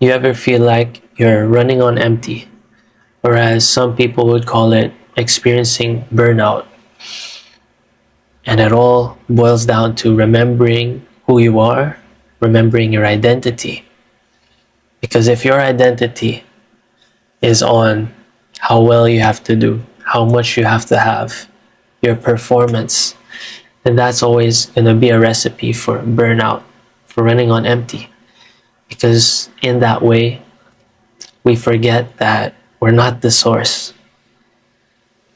You ever feel like you're running on empty, or as some people would call it, experiencing burnout? And it all boils down to remembering who you are, remembering your identity. Because if your identity is on how well you have to do, how much you have to have, your performance, then that's always going to be a recipe for burnout, for running on empty. Because in that way, we forget that we're not the source.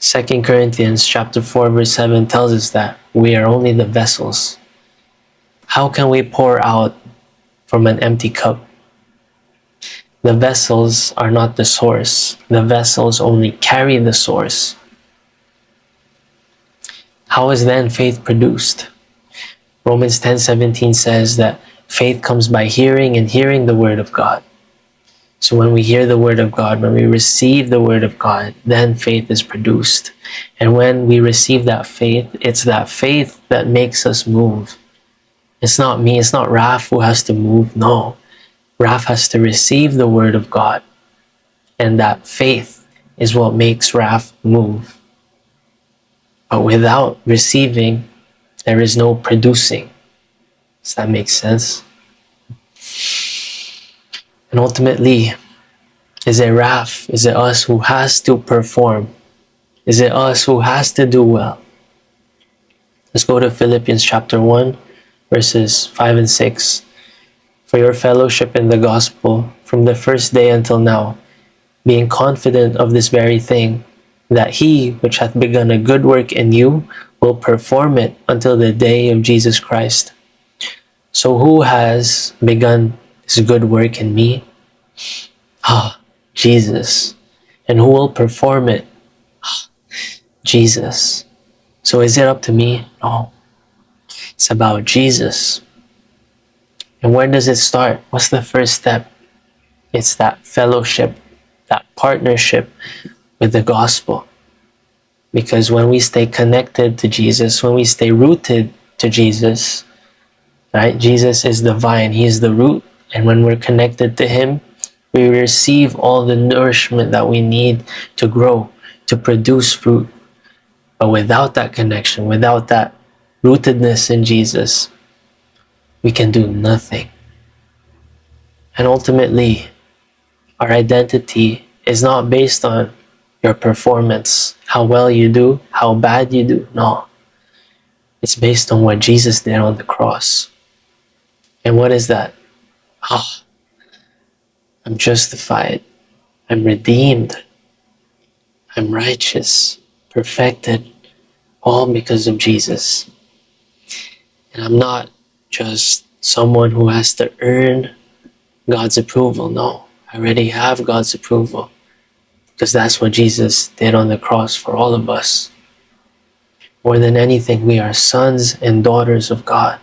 2 Corinthians chapter 4 verse 7 tells us that we are only the vessels. How can we pour out from an empty cup? The vessels are not the source. The vessels only carry the source. How is then faith produced? Romans 10:17 says that faith comes by hearing, and hearing the word of God. So when we hear the word of God, when we receive the word of God, then faith is produced. And when we receive that faith, it's that faith that makes us move. It's not me, it's not Raf who has to move. No, Raf has to receive the word of God. And that faith is what makes Raf move. But without receiving, there is no producing. Does that make sense? And ultimately, is it Raf? Is it us who has to perform? Is it us who has to do well? Let's go to Philippians chapter 1, verses 5 and 6. For your fellowship in the gospel from the first day until now, being confident of this very thing, that he which hath begun a good work in you will perform it until the day of Jesus Christ. So who has begun this good work in me? Jesus. And who will perform it? Jesus. So is it up to me? No. It's about Jesus. And where does it start? What's the first step? It's that fellowship, that partnership with the gospel. Because when we stay connected to Jesus, when we stay rooted to Jesus, right? Jesus is the vine, he is the root. And when we're connected to him, we receive all the nourishment that we need to grow, to produce fruit. But without that connection, without that rootedness in Jesus, we can do nothing. And ultimately, our identity is not based on your performance, how well you do, how bad you do. No. It's based on what Jesus did on the cross. And what is that? I'm justified. I'm redeemed. I'm righteous, perfected, all because of Jesus. And I'm not just someone who has to earn God's approval. No, I already have God's approval because that's what Jesus did on the cross for all of us. More than anything, we are sons and daughters of God.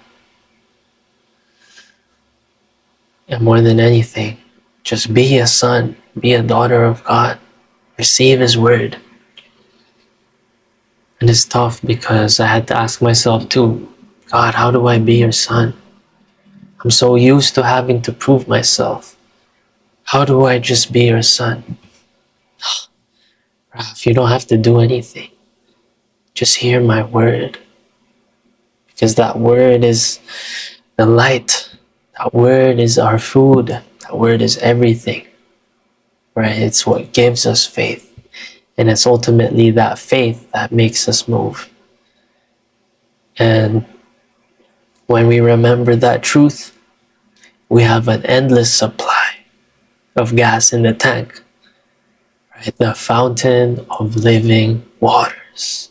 And more than anything, just be a son, be a daughter of God. Receive his word. And it's tough because I had to ask myself too, God, how do I be your son? I'm so used to having to prove myself. How do I just be your son? Raf, you don't have to do anything. Just hear my word. Because that word is the light. That word is our food. That word is everything. Right? It's what gives us faith. And it's ultimately that faith that makes us move. And when we remember that truth, we have an endless supply of gas in the tank. Right? The fountain of living waters.